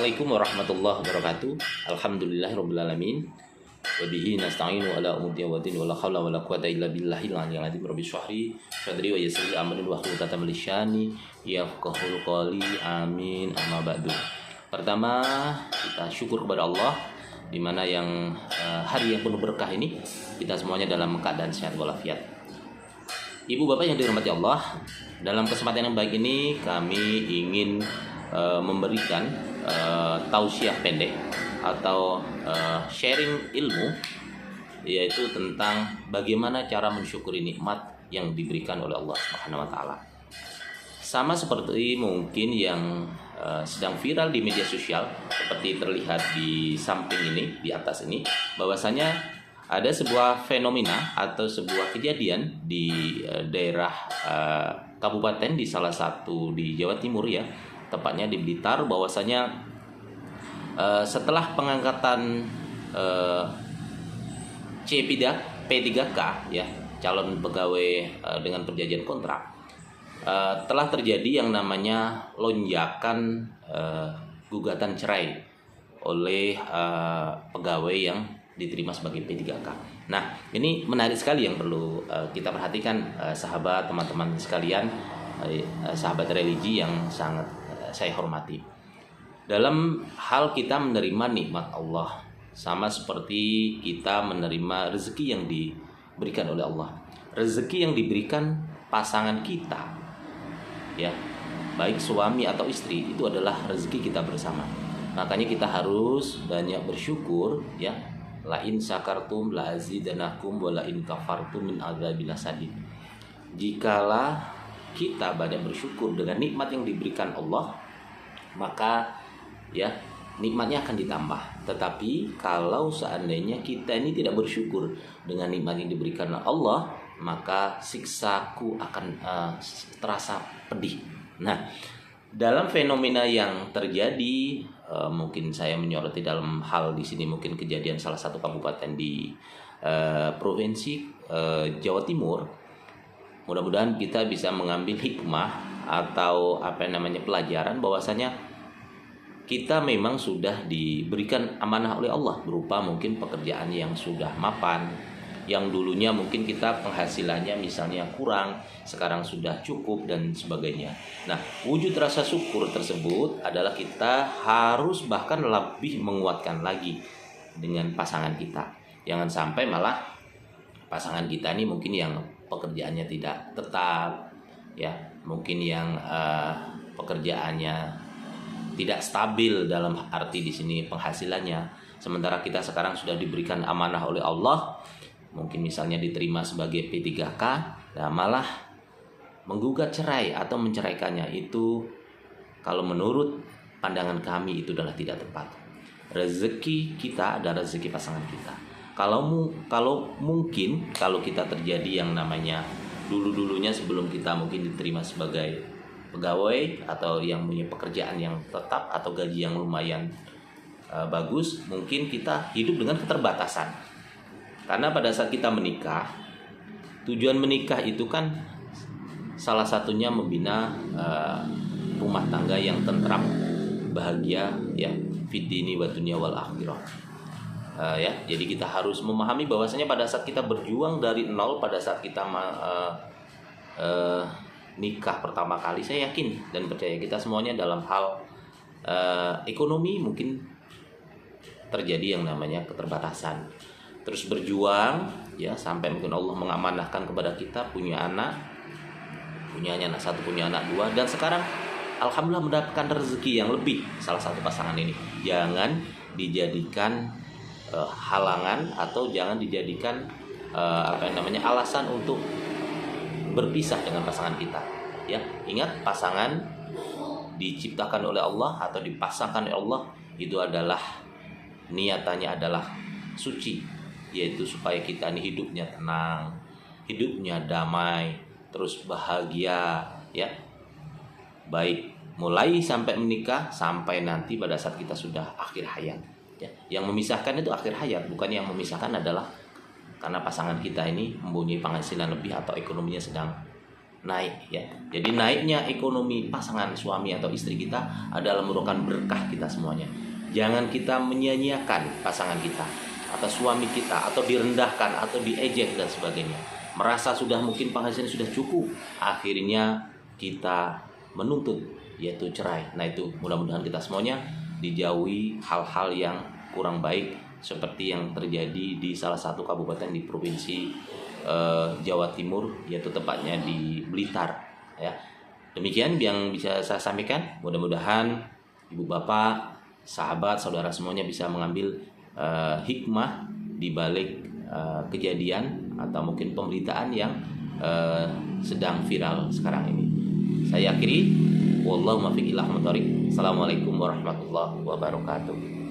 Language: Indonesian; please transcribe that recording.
Assalamualaikum warahmatullahi wabarakatuh. Alhamdulillahirabbil alamin. Wa bihi nasta'inu ala umuri wadin wala haula wala quwata illa billahil aliyyil azim. Rabbi shrahli sadri wa yassir li amri wahlul 'uqdatam min lisani yafqahul qawli. Amin. Amma ba'du. Pertama, kita syukur kepada Allah di mana yang hari yang penuh berkah ini kita semuanya dalam keadaan sehat walafiat. Ibu bapak yang dirahmati Allah, dalam kesempatan yang baik ini kami ingin memberikan tausiah pendek atau sharing ilmu, yaitu tentang bagaimana cara mensyukuri nikmat yang diberikan oleh Allah Subhanahu wa taala. Sama seperti mungkin yang sedang viral di media sosial, seperti terlihat di samping ini, di atas ini, bahwasanya ada sebuah fenomena atau sebuah kejadian di daerah kabupaten di salah satu di Jawa Timur ya, tepatnya di Blitar, bahwasanya setelah pengangkatan P3K ya, calon pegawai dengan perjanjian kontrak, telah terjadi yang namanya lonjakan gugatan cerai oleh pegawai yang diterima sebagai P3K. Nah, ini menarik sekali yang perlu kita perhatikan, sahabat, teman-teman sekalian, sahabat religi yang sangat saya hormati. Dalam hal kita menerima nikmat Allah, sama seperti kita menerima rezeki yang diberikan oleh Allah. Rezeki yang diberikan pasangan kita, ya, baik suami atau istri, itu adalah rezeki kita bersama. Makanya kita harus banyak bersyukur, ya. La in syakartum la azidanakum wa la in kafartum min adzabil sadid. Jikalau kita banyak bersyukur dengan nikmat yang diberikan Allah, maka ya nikmatnya akan ditambah. Tetapi kalau seandainya kita ini tidak bersyukur dengan nikmat yang diberikan Allah, maka siksaku akan terasa pedih. Nah, dalam fenomena yang terjadi, mungkin saya menyoroti dalam hal di sini mungkin kejadian salah satu kabupaten di provinsi Jawa Timur. Mudah-mudahan kita bisa mengambil hikmah atau pelajaran, bahwasanya kita memang sudah diberikan amanah oleh Allah berupa mungkin pekerjaan yang sudah mapan, yang dulunya mungkin kita penghasilannya misalnya kurang, sekarang sudah cukup dan sebagainya. Nah, wujud rasa syukur tersebut adalah kita harus bahkan lebih menguatkan lagi dengan pasangan kita. Jangan sampai malah pasangan kita ini mungkin yang pekerjaannya tidak tetap, ya, mungkin yang pekerjaannya tidak stabil dalam arti di sini penghasilannya, sementara kita sekarang sudah diberikan amanah oleh Allah, mungkin misalnya diterima sebagai P3K, nah malah menggugat cerai atau menceraikannya. Itu kalau menurut pandangan kami itu adalah tidak tepat. Rezeki kita adalah rezeki pasangan kita. Kalau mungkin kalau kita terjadi yang namanya dulunya sebelum kita mungkin diterima sebagai pegawai atau yang punya pekerjaan yang tetap atau gaji yang lumayan bagus, mungkin kita hidup dengan keterbatasan. Karena pada saat kita menikah, tujuan menikah itu kan salah satunya membina rumah tangga yang tentram, bahagia, ya, fid dini wa dunya wal akhirah. Ya, jadi kita harus memahami bahwasanya pada saat kita berjuang dari nol, pada saat kita nikah pertama kali, saya yakin dan percaya kita semuanya dalam hal ekonomi mungkin terjadi yang namanya keterbatasan. Terus berjuang, ya, sampai mungkin Allah mengamanahkan kepada kita punya anak satu, punya anak dua, dan sekarang alhamdulillah mendapatkan rezeki yang lebih. Salah satu pasangan ini jangan dijadikan halangan atau jangan dijadikan alasan untuk berpisah dengan pasangan kita, ya. Ingat, pasangan diciptakan oleh Allah atau dipasangkan oleh Allah itu adalah niatannya adalah suci, yaitu supaya kita ini hidupnya tenang, hidupnya damai, terus bahagia, ya, baik mulai sampai menikah sampai nanti pada saat kita sudah akhir hayat, ya. Yang memisahkan itu akhir hayat, bukan yang memisahkan adalah karena pasangan kita ini mempunyai penghasilan lebih atau ekonominya sedang naik ya. Jadi naiknya ekonomi pasangan suami atau istri kita adalah merupakan berkah kita semuanya. Jangan kita menyia-nyiakan pasangan kita atau suami kita, atau direndahkan atau diejek dan sebagainya. Merasa sudah mungkin penghasilan sudah cukup, akhirnya kita menuntut yaitu cerai. Nah itu mudah-mudahan kita semuanya dijauhi hal-hal yang kurang baik seperti yang terjadi di salah satu kabupaten di provinsi Jawa Timur, yaitu tepatnya di Blitar ya. Demikian yang bisa saya sampaikan. Mudah-mudahan ibu bapak, sahabat, saudara semuanya bisa mengambil hikmah di balik kejadian atau mungkin pemberitaan yang sedang viral sekarang ini. Saya akhiri, wallahu muwaffiq ila aqwamit thoriq. Assalamualaikum warahmatullahi wabarakatuh.